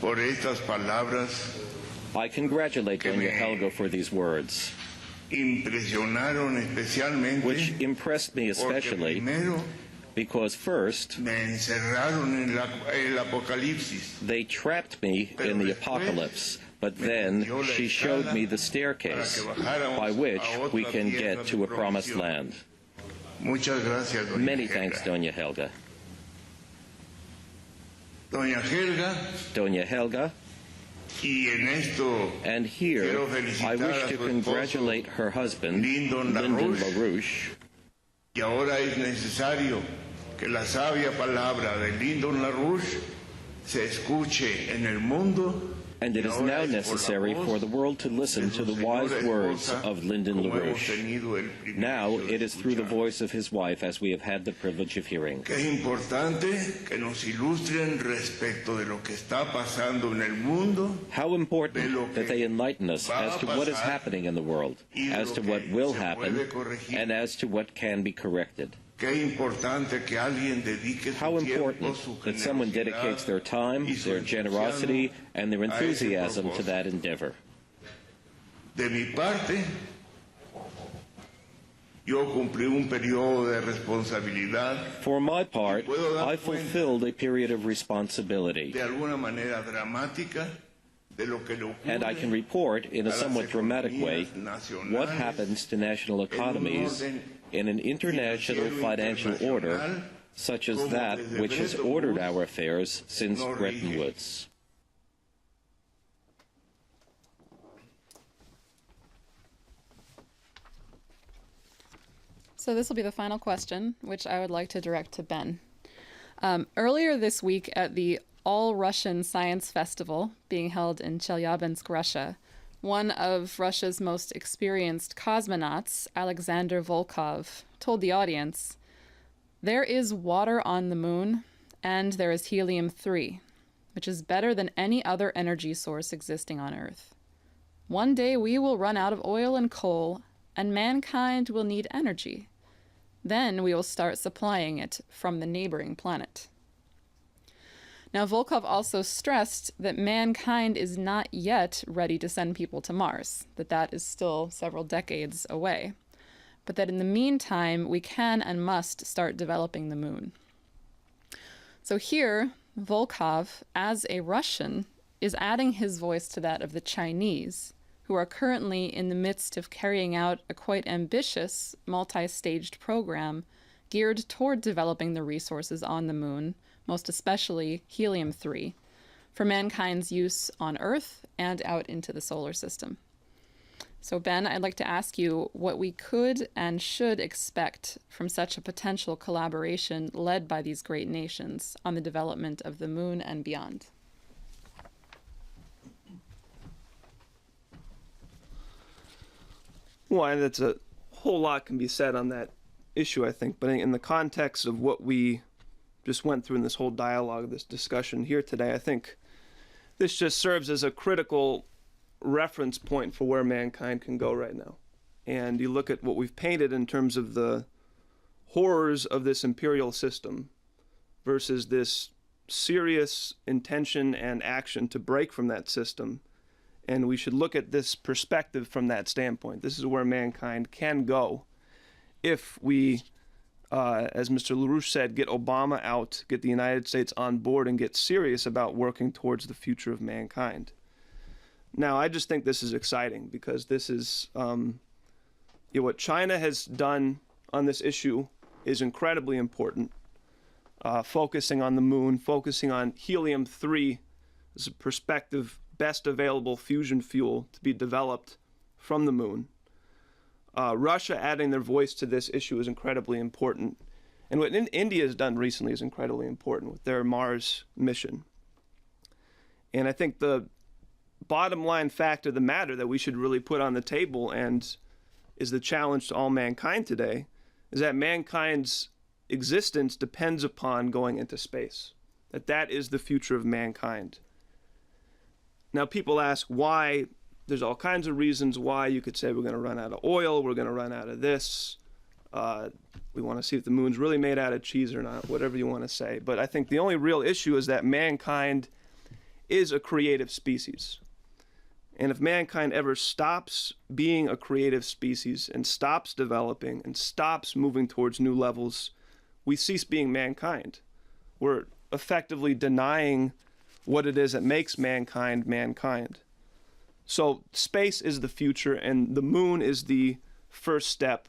por estas palabras. I congratulate doña Helga for these words, which impressed me especially because first, they trapped me in the apocalypse, but then she showed me the staircase by which we can get to a promised land. Many thanks, doña Helga. Doña Helga, and here, I wish to congratulate her husband, Lyndon Larouche. Y ahora es necesario que la sabia palabra de Lyndon Larouche se escuche en el mundo. And it is now necessary for the world to listen to the wise words of Lyndon Larouche. Now it is through the voice of his wife as we have had the privilege of hearing. How important that they enlighten us as to what is happening in the world, as to what will happen, and as to what can be corrected. How important that someone dedicates their time, their generosity, and their enthusiasm to that endeavor. For my part, I fulfilled a period of responsibility. And I can report in a somewhat dramatic way what happens to national economies in an international financial order such as that which has ordered our affairs since Bretton Woods. So this will be the final question, which I would like to direct to Ben. Earlier this week at the All-Russian Science Festival being held in Chelyabinsk, Russia, One of Russia's most experienced cosmonauts, Alexander Volkov, told the audience, "There is water on the moon, and there is helium-3, which is better than any other energy source existing on Earth. One day we will run out of oil and coal, and mankind will need energy. Then we will start supplying it from the neighboring planet." Now, Volkov also stressed that mankind is not yet ready to send people to Mars, that is still several decades away, but that in the meantime, we can and must start developing the moon. So here, Volkov, as a Russian, is adding his voice to that of the Chinese, who are currently in the midst of carrying out a quite ambitious, multi-staged program geared toward developing the resources on the moon, most especially helium-3, for mankind's use on Earth and out into the solar system. So Ben, I'd like to ask you what we could and should expect from such a potential collaboration led by these great nations on the development of the moon and beyond. Well, that's a whole lot can be said on that issue, I think. But in the context of what we just went through in this whole dialogue, this discussion here today, I think this just serves as a critical reference point for where mankind can go right now. And you look at what we've painted in terms of the horrors of this imperial system versus this serious intention and action to break from that system. And we should look at this perspective from that standpoint. This is where mankind can go if we, as Mr. LaRouche said, get Obama out, get the United States on board, and get serious about working towards the future of mankind. Now, I just think this is exciting because this is, what China has done on this issue is incredibly important. Focusing on the moon, focusing on helium-3 as a prospective best available fusion fuel to be developed from the moon. Russia adding their voice to this issue is incredibly important. And what India has done recently is incredibly important with their Mars mission. And I think the bottom line fact of the matter that we should really put on the table and is the challenge to all mankind today is that mankind's existence depends upon going into space. That is the future of mankind. Now, people ask why. There's all kinds of reasons why. You could say we're going to run out of oil, we're going to run out of this. We want to see if the moon's really made out of cheese or not, whatever you want to say. But I think the only real issue is that mankind is a creative species. And if mankind ever stops being a creative species and stops developing and stops moving towards new levels, we cease being mankind. We're effectively denying what it is that makes mankind mankind. So space is the future, and the moon is the first step.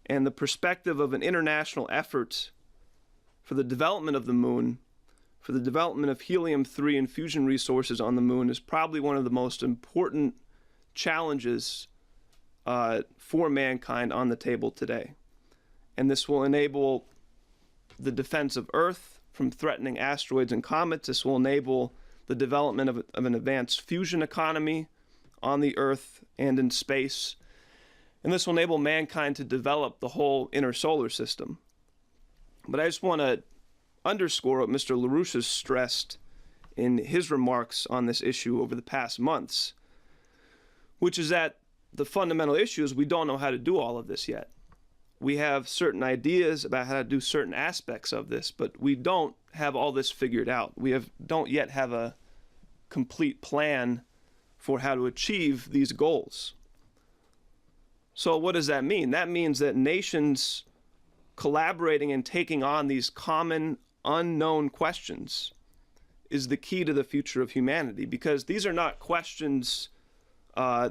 And the perspective of an international effort for the development of the moon, for the development of helium-3 and fusion resources on the moon is probably one of the most important challenges for mankind on the table today. And this will enable the defense of Earth from threatening asteroids and comets. This will enable the development of an advanced fusion economy on the Earth and in space. And this will enable mankind to develop the whole inner solar system. But I just want to underscore what Mr. LaRouche has stressed in his remarks on this issue over the past months, which is that the fundamental issue is we don't know how to do all of this yet. We have certain ideas about how to do certain aspects of this, but we don't have all this figured out. We don't yet have a complete plan for how to achieve these goals. So what does that mean? That means that nations collaborating and taking on these common unknown questions is the key to the future of humanity, because these are not questions,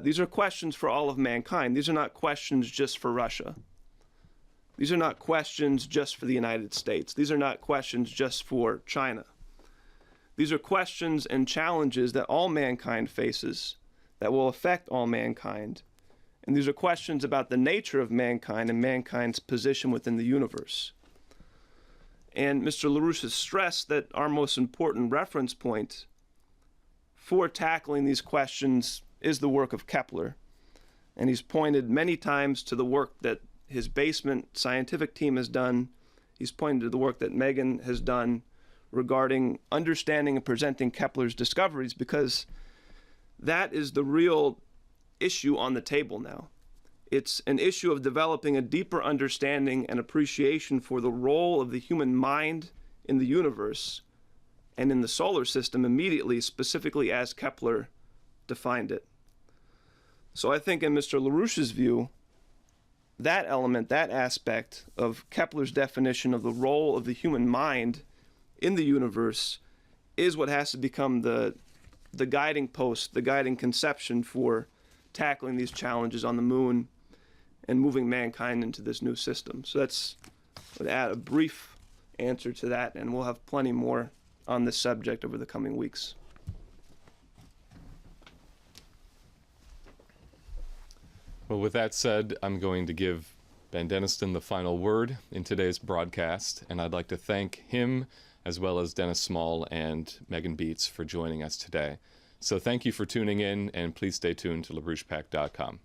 these are questions for all of mankind. These are not questions just for Russia. These are not questions just for the United States. These are not questions just for China. These are questions and challenges that all mankind faces that will affect all mankind. And these are questions about the nature of mankind and mankind's position within the universe. And Mr. LaRouche has stressed that our most important reference point for tackling these questions is the work of Kepler. And he's pointed many times to the work that his basement scientific team has done. He's pointed to the work that Megan has done regarding understanding and presenting Kepler's discoveries, because that is the real issue on the table now. It's an issue of developing a deeper understanding and appreciation for the role of the human mind in the universe and in the solar system immediately, specifically as Kepler defined it. So I think in Mr. LaRouche's view, that element, that aspect of Kepler's definition of the role of the human mind in the universe is what has to become the guiding post, the guiding conception for tackling these challenges on the moon and moving mankind into this new system. So that's, I would add a brief answer to that, and we'll have plenty more on this subject over the coming weeks. Well, with that said, I'm going to give Ben Denniston the final word in today's broadcast, and I'd like to thank him as well as Dennis Small and Megan Beats for joining us today. So thank you for tuning in, and please stay tuned to LaRouchePack.com.